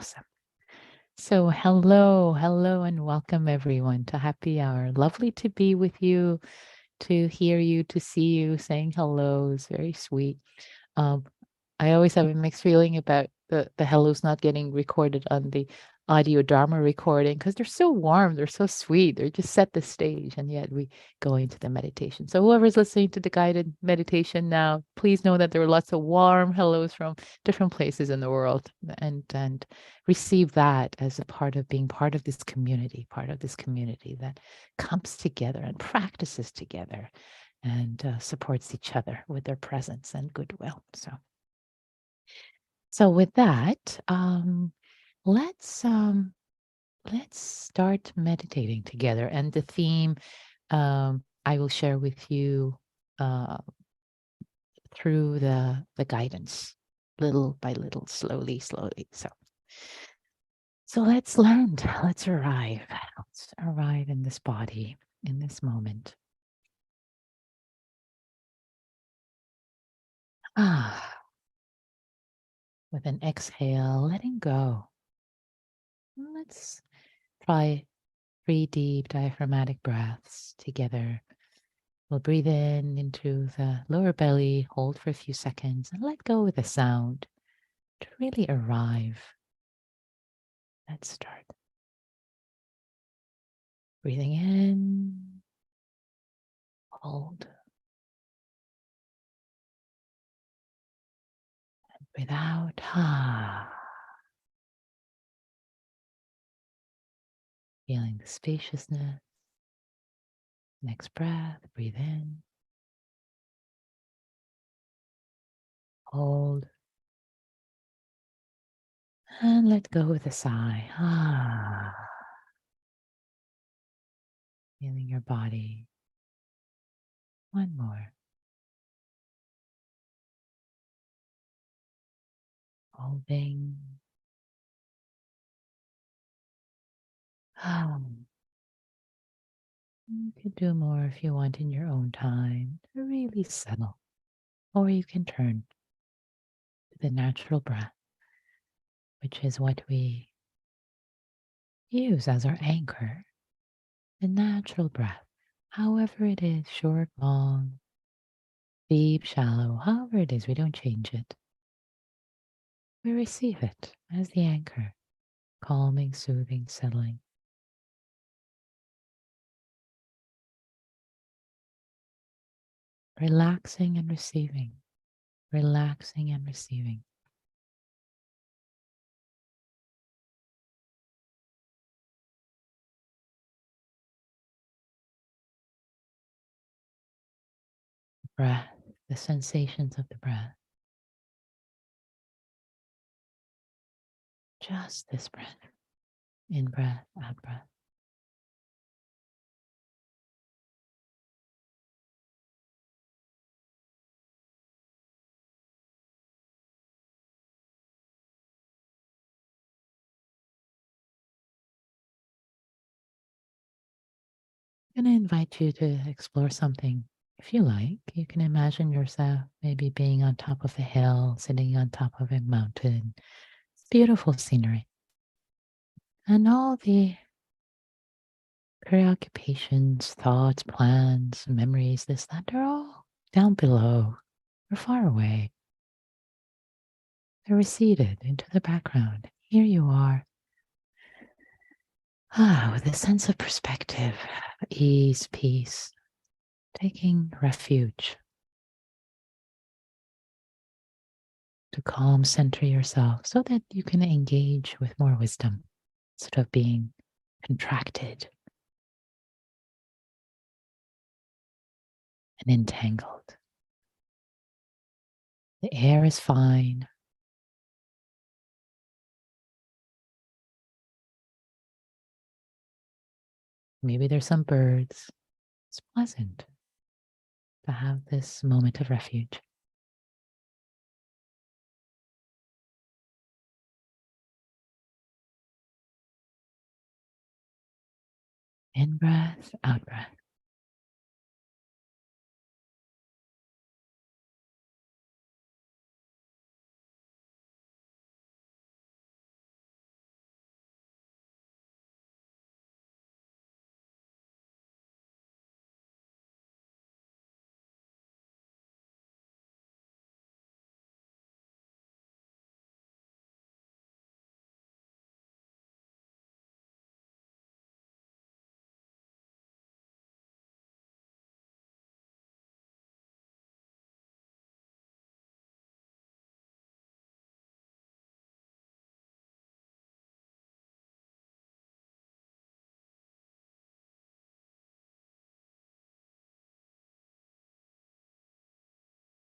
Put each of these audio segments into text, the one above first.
Awesome. So, hello, and welcome everyone to Happy Hour. Lovely to be with you, to hear you, to see you saying hello is very sweet. Um, I always have a mixed feeling about the hellos not getting recorded on the audio Dharma recording because they're so warm, they're so sweet, they're just set the stage, and yet we go into the meditation. So whoever's listening to the guided meditation now, please know that there are lots of warm hellos from different places in the world, and receive that as a part of being part of this community, that comes together and practices together and supports each other with their presence and goodwill. So with that, let's start meditating together. And the theme I will share with you uh, through the guidance, little by little, slowly. So let's land. Let's arrive. Let's arrive in this body, in this moment. With an exhale, letting go. Let's try 3 deep diaphragmatic breaths together. We'll breathe in into the lower belly, hold for a few seconds, and let go with a sound to really arrive. Let's start. Breathing in, hold, and breathe out. Feeling the spaciousness. Next breath, breathe in, hold, and let go with a sigh. Feeling your body. One more. Holding. You could do more if you want in your own time to really settle. Or you can turn to the natural breath, which is what we use as our anchor. The natural breath, however it is, short, long, deep, shallow, however it is, we don't change it. We receive it as the anchor, calming, soothing, settling. Relaxing and receiving, relaxing and receiving. Breath, the sensations of the breath. Just this breath. In breath, out breath. I'm going to invite you to explore something. If you like, you can imagine yourself maybe being on top of a hill, sitting on top of a mountain. It's beautiful scenery. And all the preoccupations, thoughts, plans, memories, this, that, they're all down below or far away. They're receded into the background. Here you are. With a sense of perspective, ease, peace, taking refuge to calm, center yourself so that you can engage with more wisdom instead of being contracted and entangled. The air is fine. Maybe there's some birds. It's pleasant to have this moment of refuge. In breath, out breath.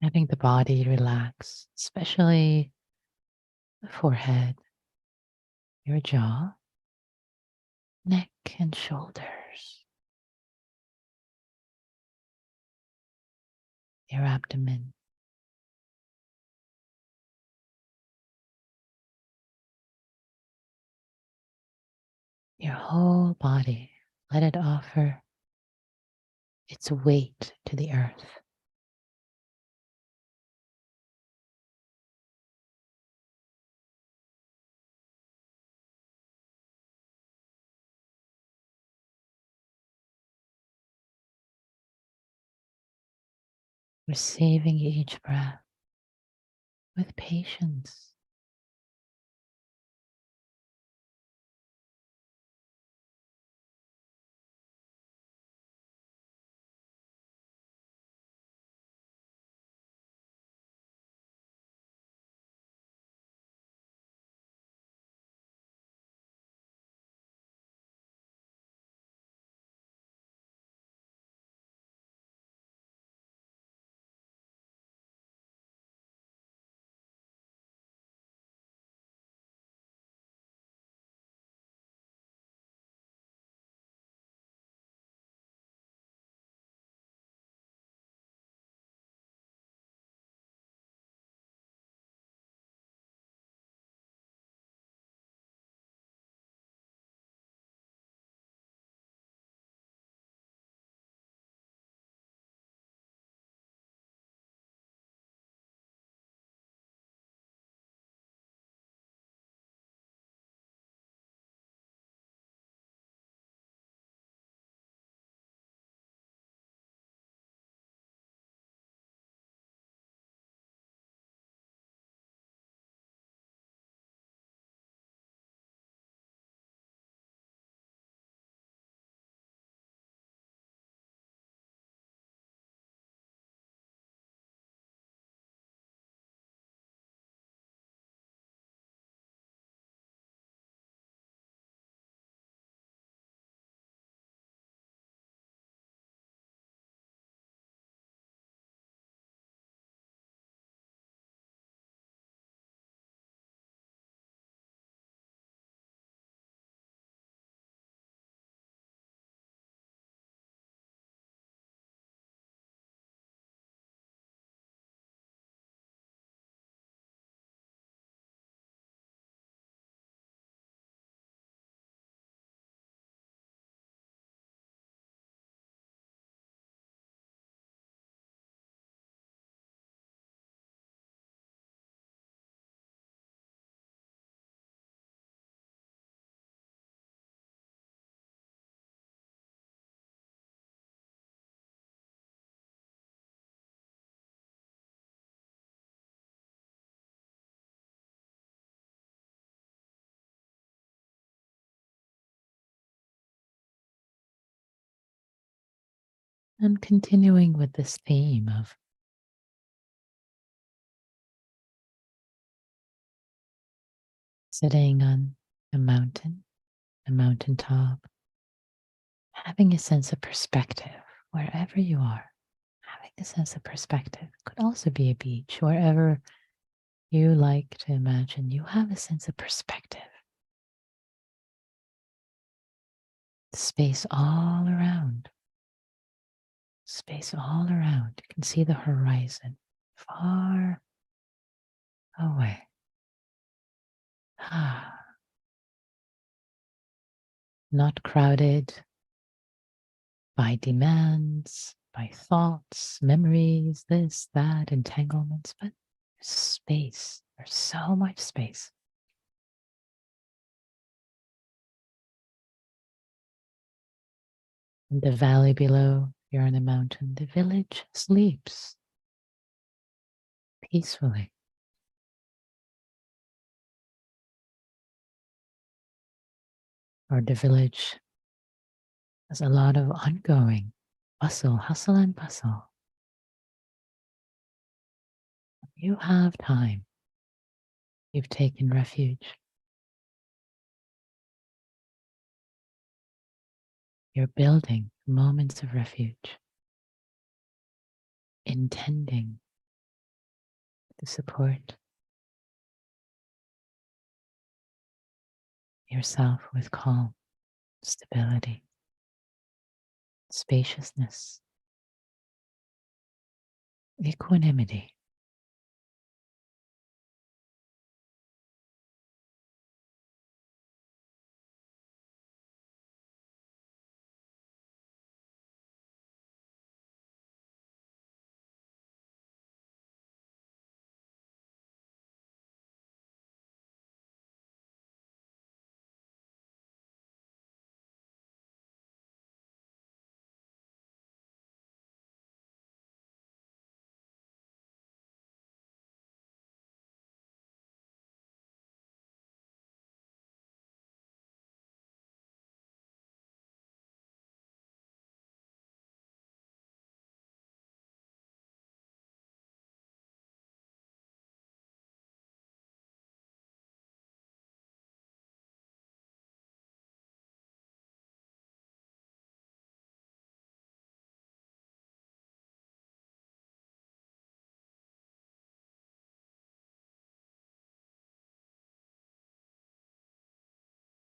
Having the body relax, especially the forehead, your jaw, neck, and shoulders, your abdomen, your whole body. Let it offer its weight to the earth. Receiving each breath with patience. And continuing with this theme of sitting on a mountaintop, having a sense of perspective wherever you are. Having a sense of perspective could also be a beach, wherever you like to imagine you have a sense of perspective. Space all around. Space all around. You can see the horizon far away. Not crowded by demands, by thoughts, memories, this, that, entanglements, but space. There's so much space. In the valley below, you're on a mountain. The village sleeps peacefully. Or the village has a lot of ongoing bustle, hustle and bustle. You have time. You've taken refuge. You're building moments of refuge, intending to support yourself with calm, stability, spaciousness, equanimity.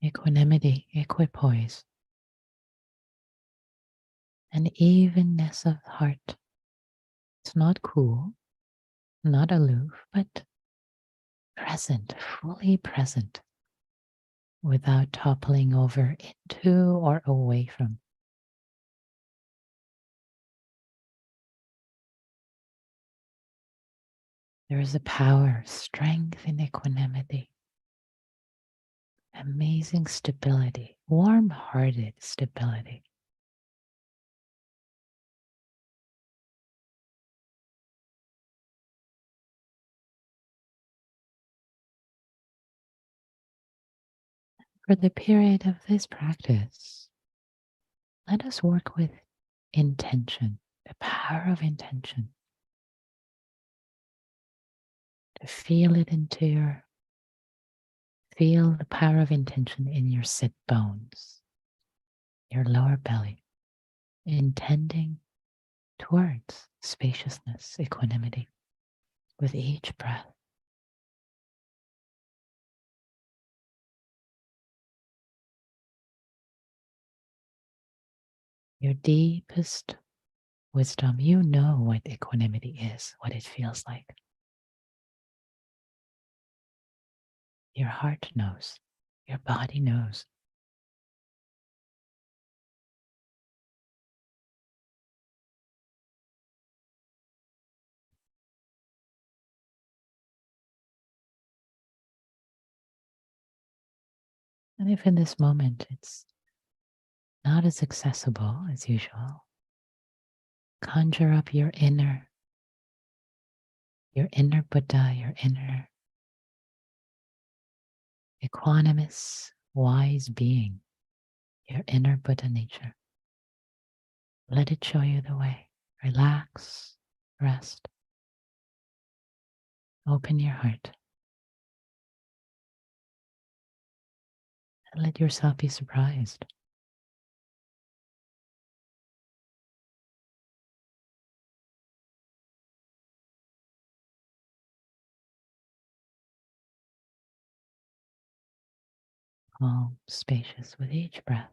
Equanimity, equipoise, an evenness of heart. It's not cool, not aloof, but present, fully present, without toppling over into or away from. There is a power, strength in equanimity, amazing stability, warm hearted stability. For the period of this practice, let us work with intention, the power of intention, to feel it into feel the power of intention in your sit bones, your lower belly, intending towards spaciousness, equanimity with each breath. Your deepest wisdom, you know what equanimity is, what it feels like. Your heart knows, your body knows. And if in this moment it's not as accessible as usual, conjure up your inner Buddha, your inner equanimous, wise being, your inner Buddha nature. Let it show you the way. Relax, rest, open your heart, and let yourself be surprised. Calm, spacious with each breath.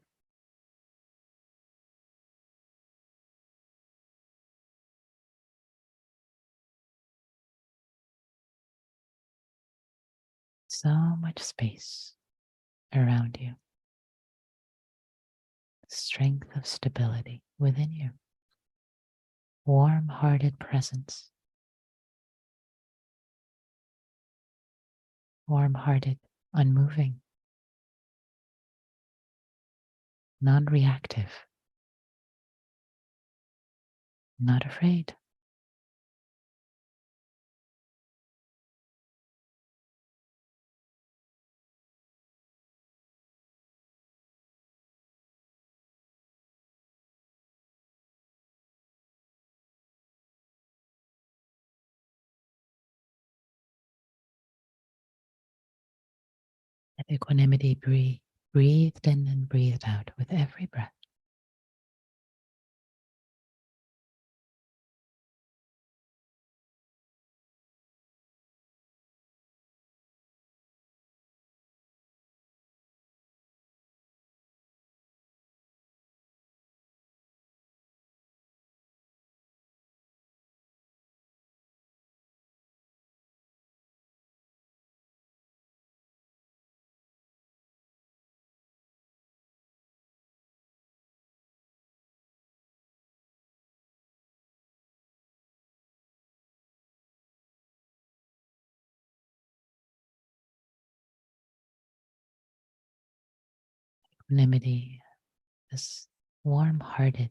So much space around you. Strength of stability within you. Warm-hearted presence. Warm-hearted, unmoving, non-reactive, not afraid. Let equanimity breathed in and breathed out with every breath. equanimity, this warm-hearted,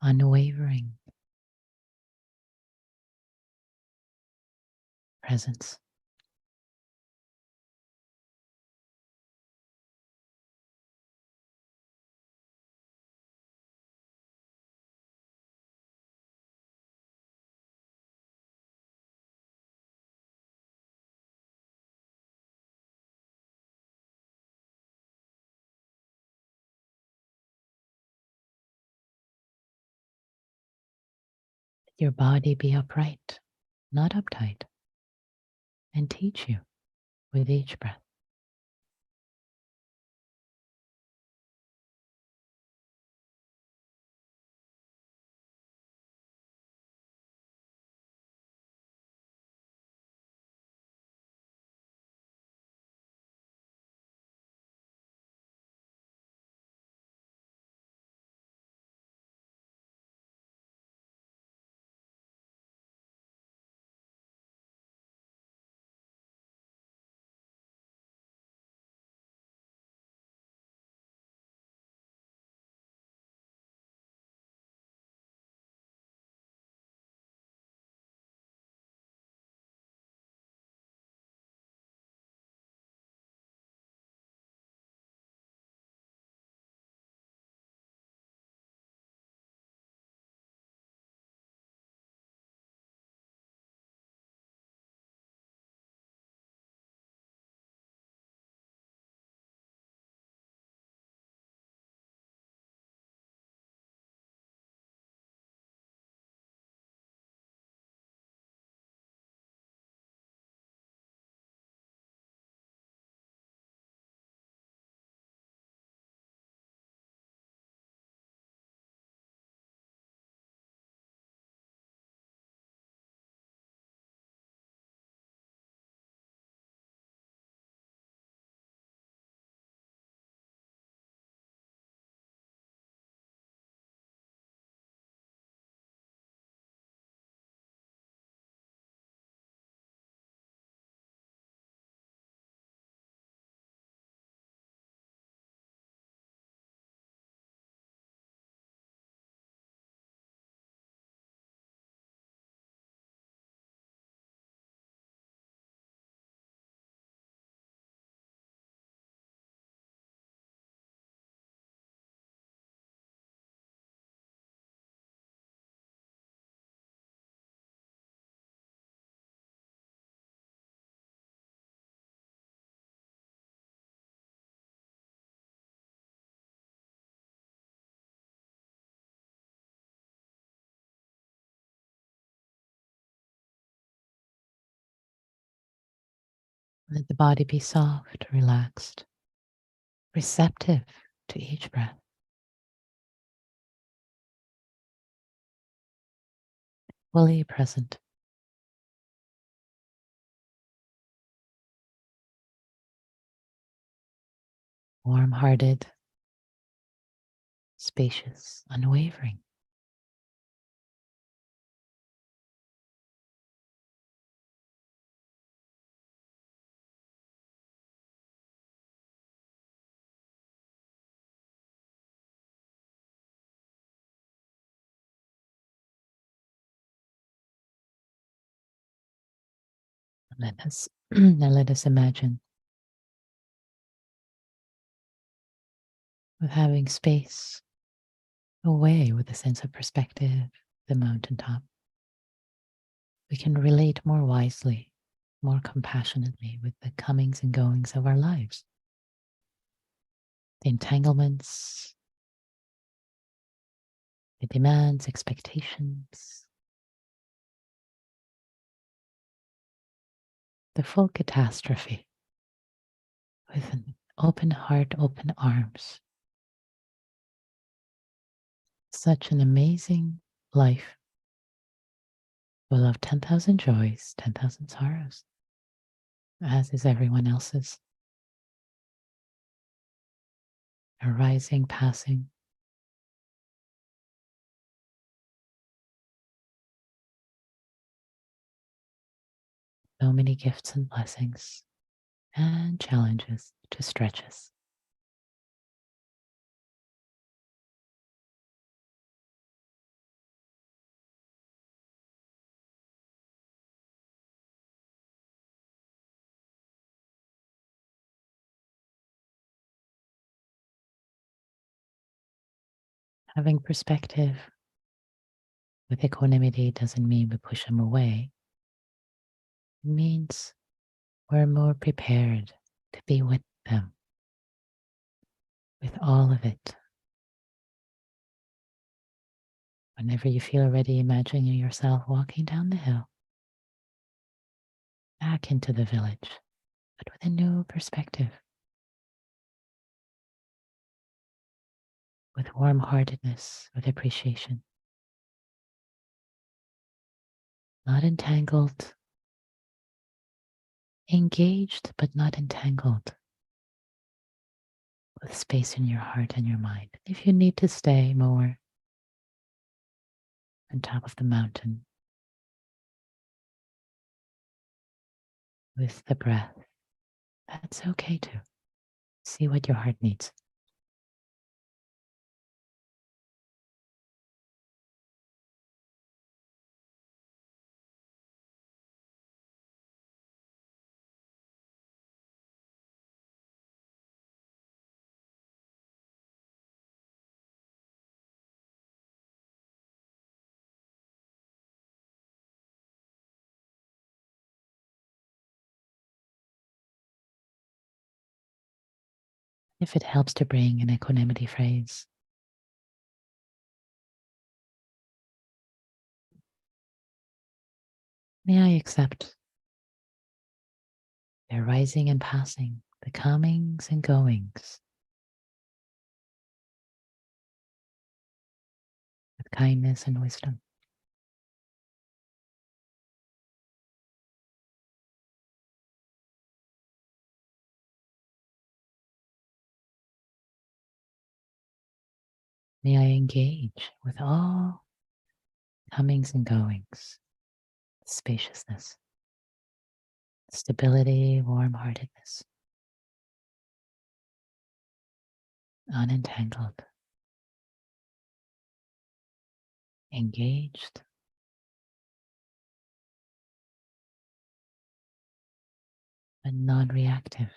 unwavering presence. Your body be upright, not uptight, and teach you with each breath. Let the body be soft, relaxed, receptive to each breath, fully present, warm-hearted, spacious, unwavering. Let us imagine with having space away with a sense of perspective, the mountaintop. We can relate more wisely, more compassionately with the comings and goings of our lives, the entanglements, the demands, expectations, the full catastrophe with an open heart, open arms. Such an amazing life full of 10,000 joys, 10,000 sorrows, as is everyone else's. Arising, passing, so many gifts and blessings and challenges to stretch us. Having perspective with equanimity doesn't mean we push them away. It means we're more prepared to be with them, with all of it. Whenever you feel ready, imagining yourself walking down the hill, back into the village, but with a new perspective, with warm heartedness, with appreciation, not entangled, engaged, but not entangled, with space in your heart and your mind. If you need to stay more on top of the mountain with the breath, that's okay too. See what your heart needs. If it helps to bring an equanimity phrase, may I accept the rising and passing, the comings and goings, with kindness and wisdom. May I engage with all comings and goings, spaciousness, stability, warm heartedness, unentangled, engaged, but non reactive.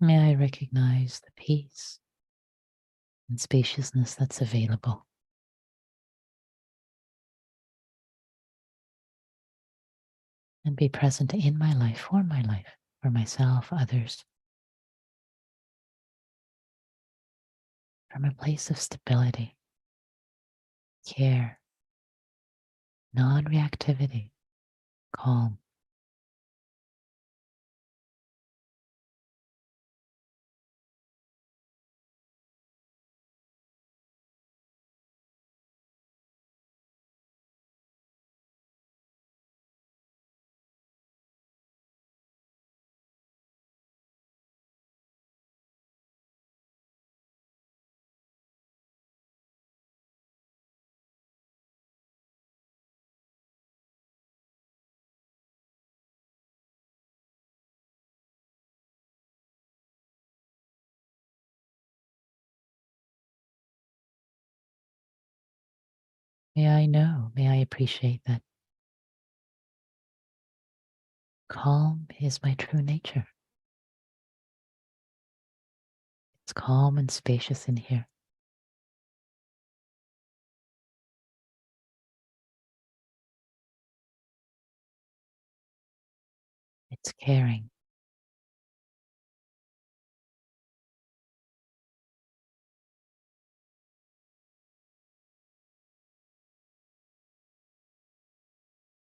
May I recognize the peace and spaciousness that's available. And be present in my life, for myself, others, from a place of stability, care, non reactivity, calm. May I know, may I appreciate that calm is my true nature. It's calm and spacious in here. It's caring.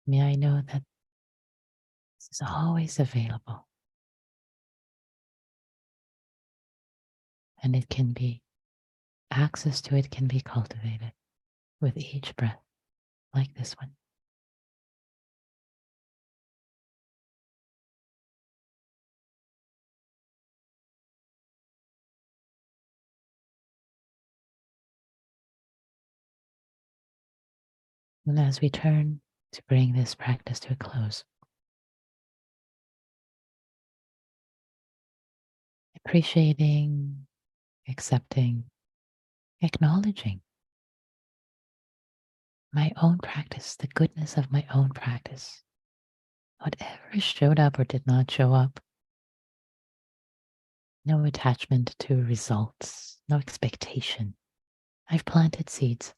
May I know that this is always available and it can be, access to it can be cultivated with each breath, like this one. And as we turn to bring this practice to a close, appreciating, accepting, acknowledging my own practice, the goodness of my own practice. Whatever showed up or did not show up, no attachment to results, no expectation. I've planted seeds.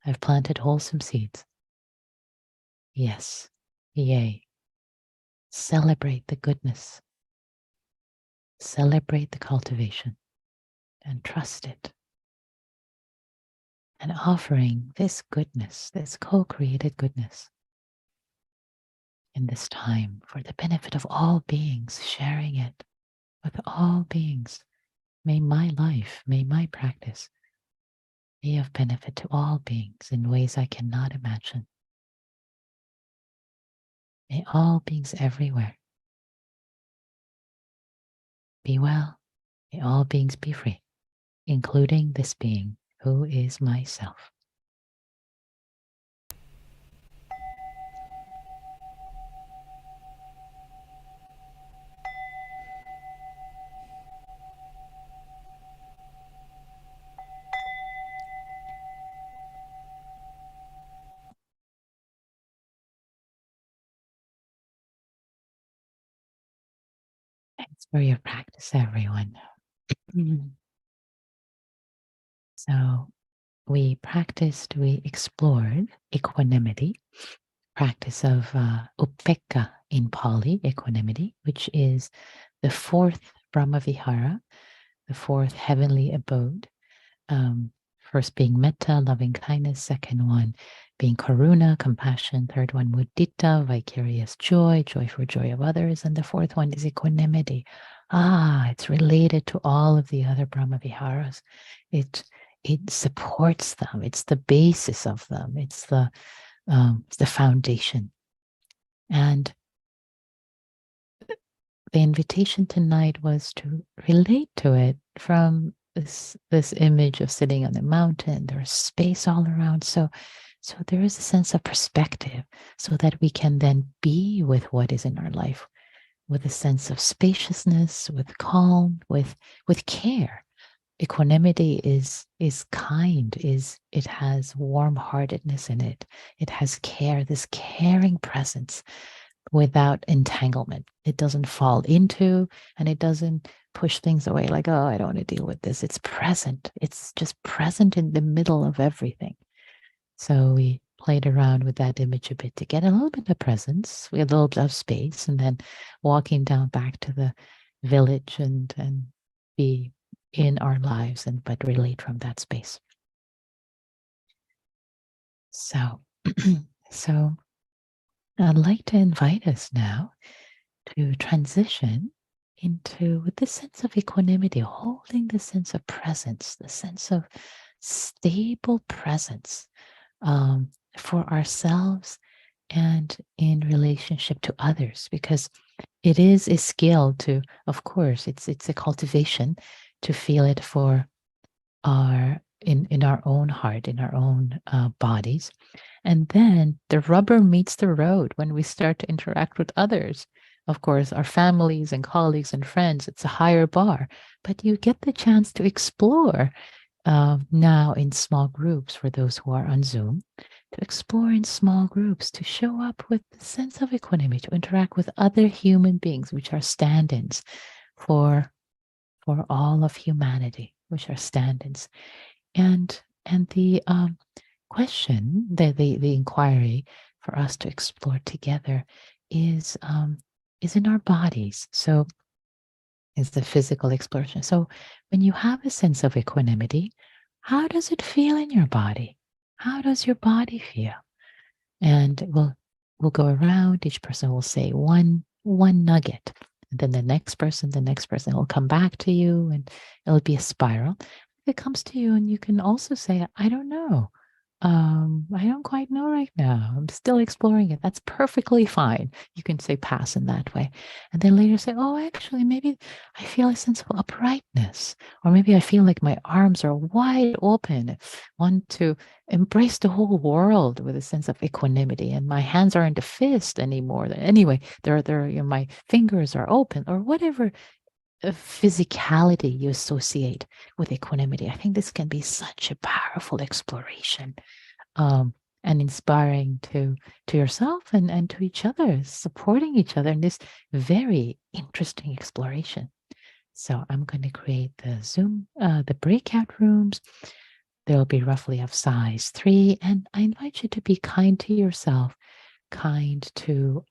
I've planted wholesome seeds. Yes, yay. Celebrate the goodness, celebrate the cultivation, and trust it. And offering this goodness, this co created goodness, in this time for the benefit of all beings, sharing it with all beings. May my life, may my practice be of benefit to all beings in ways I cannot imagine. May all beings everywhere be well. May all beings be free, including this being who is myself. Thanks for your practice, everyone. So we practiced, we explored equanimity, practice of upekkha in Pali, equanimity, which is the fourth Brahmavihara, the fourth heavenly abode. First being metta, loving kindness. Second one being karuna, compassion. Third one mudita, vicarious joy, joy for joy of others. And the fourth one is equanimity. It's related to all of the other Brahmaviharas. It supports them. It's the basis of them. It's the foundation. And the invitation tonight was to relate to it from this image of sitting on the mountain. There's space all around. So there is a sense of perspective so that we can then be with what is in our life with a sense of spaciousness, with calm, with care. Equanimity is kind, it has warm-heartedness in it. It has care, this caring presence without entanglement. It doesn't fall into and it doesn't push things away like, oh, I don't want to deal with this. It's present. It's just present in the middle of everything. So we played around with that image a bit to get a little bit of presence. We had a little bit of space, and then walking down back to the village and be in our lives and but relate from that space. So so I'd like to invite us now to transition into this sense of equanimity, holding the sense of presence, the sense of stable presence for ourselves and in relationship to others, because it is a skill to, of course, it's a cultivation to feel it for our in our own heart, in our own bodies. And then the rubber meets the road when we start to interact with others. Of course, our families and colleagues and friends, it's a higher bar, but you get the chance to explore now in small groups for those who are on Zoom, to explore in small groups, to show up with the sense of equanimity, to interact with other human beings, which are stand-ins for all of humanity, which are stand-ins. And the question, the inquiry for us to explore together is in our bodies. So is the physical exploration. So when you have a sense of equanimity, how does it feel in your body? How does your body feel? And we'll go around. Each person will say one nugget. And then the next person will come back to you, and it'll be a spiral. It comes to you, and you can also say, I don't know. I don't quite know right now. I'm still exploring it. That's perfectly fine. You can say pass in that way. And then later say, oh, actually, maybe I feel a sense of uprightness. Or maybe I feel like my arms are wide open. Want to embrace the whole world with a sense of equanimity. And my hands aren't a fist anymore. Anyway, my fingers are open, or whatever physicality you associate with equanimity. I think this can be such a powerful exploration, and inspiring to yourself and to each other, supporting each other in this very interesting exploration. So I'm going to create the Zoom, the breakout rooms. They'll be roughly of size 3, and I invite you to be kind to yourself, kind to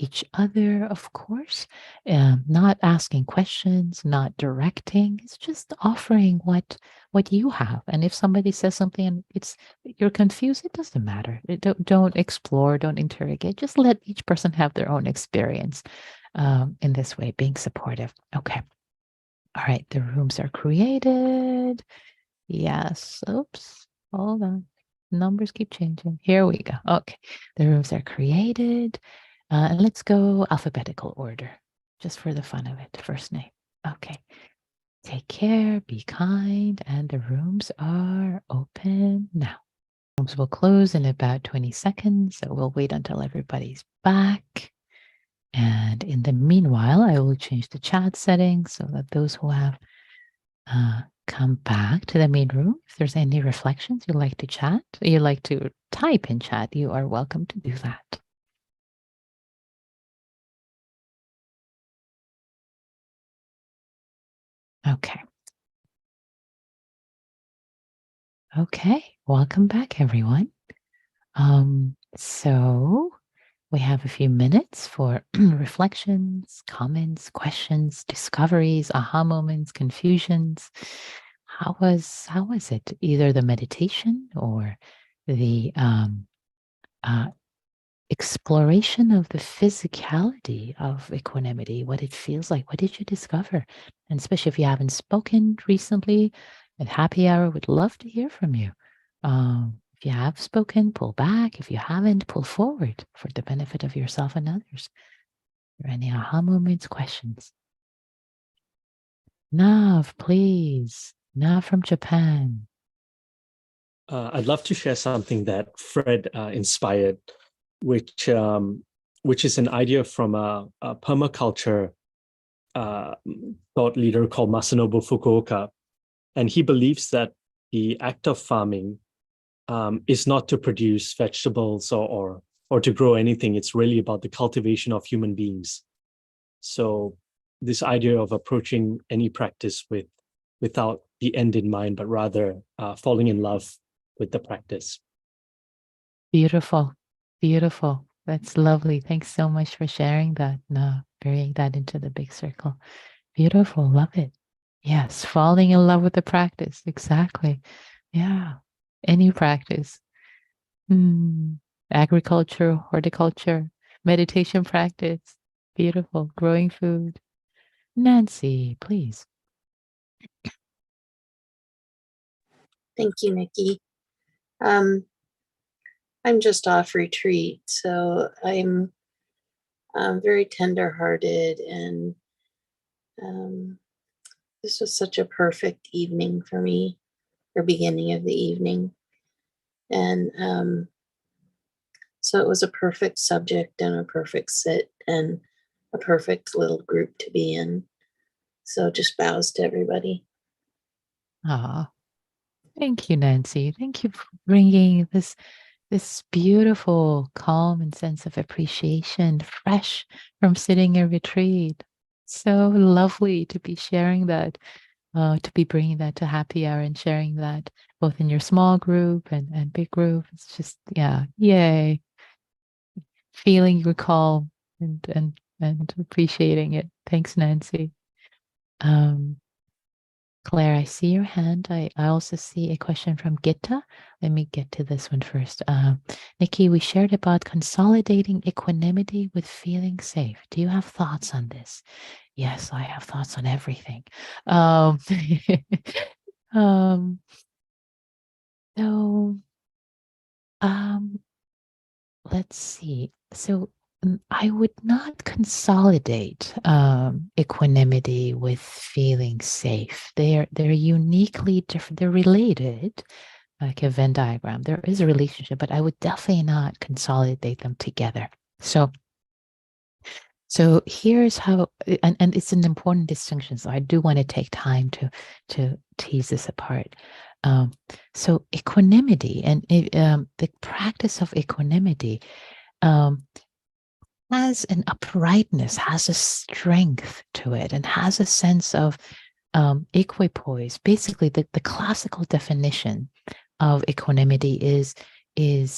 each other, of course, not asking questions, not directing. It's just offering what you have. And if somebody says something and you're confused, it doesn't matter. Don't explore, don't interrogate. Just let each person have their own experience in this way, being supportive. Okay. All right. The rooms are created. Yes. Oops. Hold on. Numbers keep changing. Here we go. Okay. The rooms are created. And let's go alphabetical order, just for the fun of it. First name. Okay. Take care, be kind, and the rooms are open now. Rooms will close in about 20 seconds, so we'll wait until everybody's back. And in the meanwhile, I will change the chat settings so that those who have come back to the main room, if there's any reflections you'd like to chat, you'd like to type in chat, you are welcome to do that. Okay. Okay, welcome back, everyone. So we have a few minutes for reflections, comments, questions, discoveries, aha moments, confusions. How was it? Either the meditation or the exploration of the physicality of equanimity, what it feels like. What did you discover? And especially if you haven't spoken recently at happy hour, would love to hear from you. If you have spoken, pull back. If you haven't, pull forward for the benefit of yourself and others. Are there any aha moments, questions? Nav, please. Nav from Japan. I'd love to share something that Fred inspired, which is an idea from a permaculture thought leader called Masanobu Fukuoka. And he believes that the act of farming is not to produce vegetables or to grow anything. It's really about the cultivation of human beings. So this idea of approaching any practice without the end in mind, but rather falling in love with the practice. Beautiful. Beautiful. That's lovely. Thanks so much for sharing that. No, bringing that into the big circle. Beautiful. Love it. Yes. Falling in love with the practice. Exactly. Yeah. Any practice. Agriculture, horticulture, meditation practice. Beautiful. Growing food. Nancy, please. Thank you, Nikki. I'm just off retreat, so I'm very tender-hearted, and this was such a perfect evening for me, or beginning of the evening. And so it was a perfect subject and a perfect sit and a perfect little group to be in. So just bows to everybody. Ah, thank you, Nancy. Thank you for bringing this beautiful calm and sense of appreciation, fresh from sitting in retreat. So lovely to be sharing that, to be bringing that to happy hour and sharing that both in your small group and big group. It's just, yeah, yay. Feeling your calm and appreciating it. Thanks, Nancy. Claire, I see your hand. I also see a question from Gitta. Let me get to this one first. Nikki, we shared about consolidating equanimity with feeling safe. Do you have thoughts on this? Yes, I have thoughts on everything. Um, so, let's see. So I would not consolidate equanimity with feeling safe. They're uniquely different. They're related, like a Venn diagram. There is a relationship, but I would definitely not consolidate them together. So here's how, and it's an important distinction. So I do want to take time to tease this apart. So equanimity and the practice of equanimity has an uprightness, has a strength to it, and has a sense of equipoise. Basically, the classical definition of equanimity is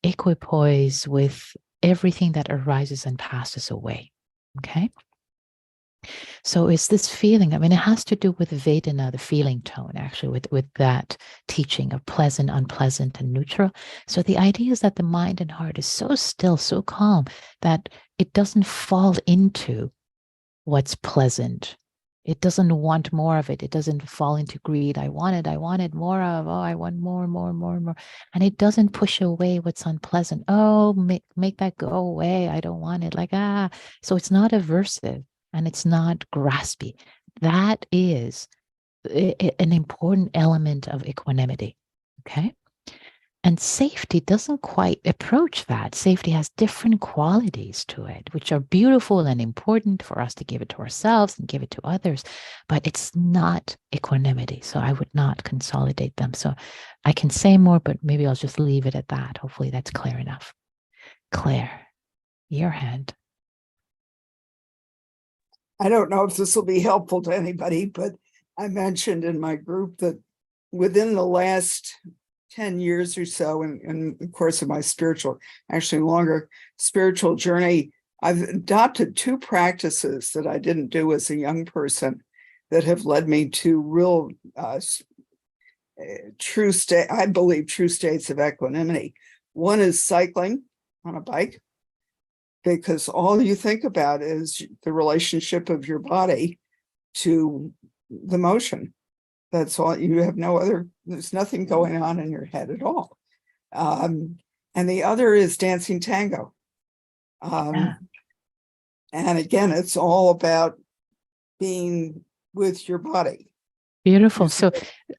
equipoise with everything that arises and passes away. Okay. So it's this feeling, I mean, it has to do with Vedana, the feeling tone, actually, with that teaching of pleasant, unpleasant, and neutral. So the idea is that the mind and heart is so still, so calm, that it doesn't fall into what's pleasant. It doesn't want more of it. It doesn't fall into greed. I wanted more of, oh, I want more, more, more, more. And it doesn't push away what's unpleasant. Oh, make that go away. I don't want it. Like, so it's not aversive and it's not graspy. That is an important element of equanimity. Okay. And safety doesn't quite approach that. Safety has different qualities to it, which are beautiful and important for us to give it to ourselves and give it to others, but it's not equanimity. So I would not consolidate them. So I can say more, but maybe I'll just leave it at that. Hopefully that's clear enough. Claire, your hand. I don't know if this will be helpful to anybody, but I mentioned in my group that within the last 10 years or so, in the course of my spiritual, actually longer spiritual journey, I've adopted two practices that I didn't do as a young person that have led me to real true state, I believe, true states of equanimity. One is cycling on a bike, because all you think about is the relationship of your body to the motion. That's all. You have no other, there's nothing going on in your head at all. And the other is dancing tango. And again, it's all about being with your body. Beautiful. So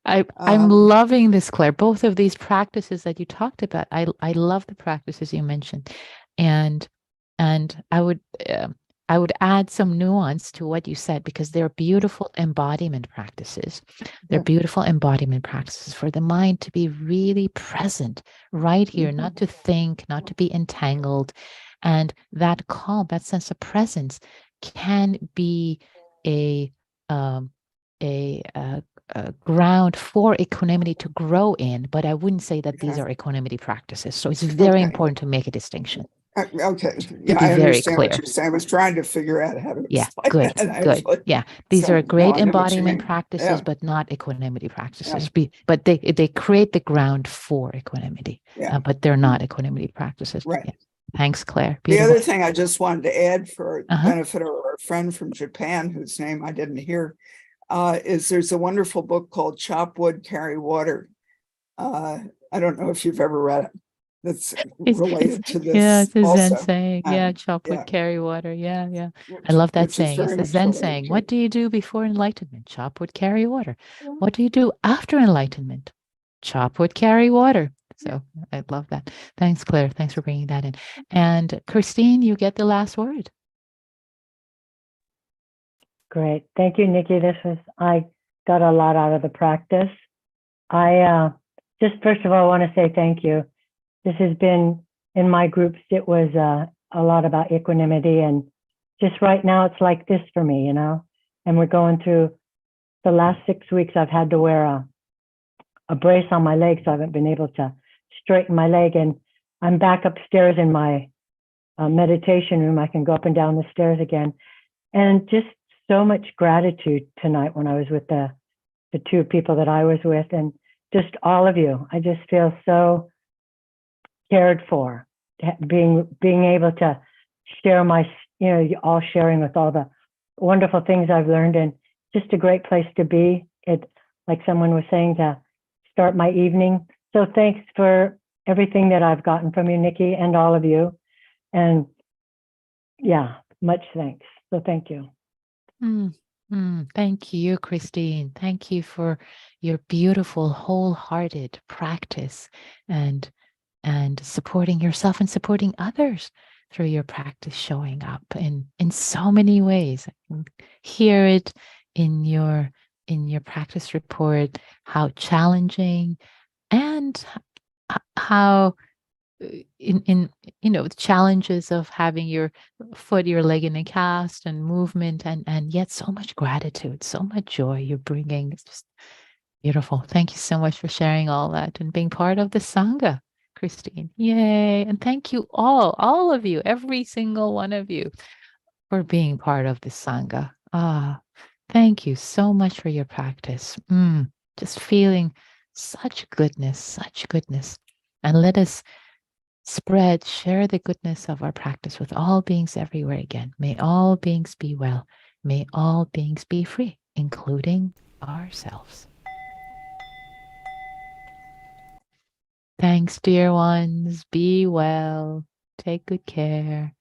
I'm loving this, Claire. Both of these practices that you talked about, I love the practices you mentioned. And I would add some nuance to what you said, because they're beautiful embodiment practices. They're beautiful embodiment practices for the mind to be really present right here, Mm-hmm. not to think, not to be entangled. And that calm, that sense of presence can be a um, a ground for equanimity to grow in, but I wouldn't say that these Okay. are equanimity practices. So it's very Okay. important to make a distinction. Okay. To Yeah, be I very understand clear. what you're saying. I was trying to figure out how to Yeah, explain good, that good. actually. Yeah, these So are now great I know what you embodiment mean. practices, Yeah. but not equanimity practices. But they create the ground for equanimity, Yeah. but they're not equanimity practices. Right. Yeah. Thanks, Claire. The Beautiful. other thing I just wanted to add for the Uh-huh. benefit of our friend from Japan, whose name I didn't hear, is there's a wonderful book called Chop Wood, Carry Water. I don't know if you've ever read it. That's related to this Yeah, it's a Zen also. saying. Yeah, chop wood, Yeah, carry water. Yeah, yeah. I love that which is saying. It's very the much Zen related saying. to What it. do you do before enlightenment? Chop wood, carry water. What do you do after enlightenment? Chop wood, carry water. So I love that. Thanks, Claire. Thanks for bringing that in. And Christine, you get the last word. Great. Thank you, Nikki. I got a lot out of the practice. I just first of all want to say thank you. This has been in my groups. It was a lot about equanimity, and just right now it's like this for me, and we're going through the last 6 weeks. I've had to wear a brace on my leg, so I haven't been able to straighten my leg, and I'm back upstairs in my meditation room. I can go up and down the stairs again, and just so much gratitude tonight when I was with the two people that I was with, and just all of you. I just feel so cared for, being able to share my, all sharing with all the wonderful things I've learned, and just a great place to be. It, like someone was saying, to start my evening. So thanks for everything that I've gotten from you, Nikki, and all of you. And yeah, much thanks. So thank you. Thank you, Christine. Thank you for your beautiful, wholehearted practice and supporting yourself and supporting others through your practice, showing up in so many ways. I can hear it in your practice report, how challenging and how in the challenges of having your foot, your leg in a cast and movement, and yet so much gratitude, so much joy you're bringing. It's just beautiful. Thank you so much for sharing all that and being part of the Sangha, Christine. Yay. And thank you all of you, every single one of you, for being part of the Sangha. Thank you so much for your practice. Just feeling such goodness. And let us share the goodness of our practice with all beings everywhere again. May all beings be well. May all beings be free, including ourselves. Thanks, dear ones. Be well. Take good care.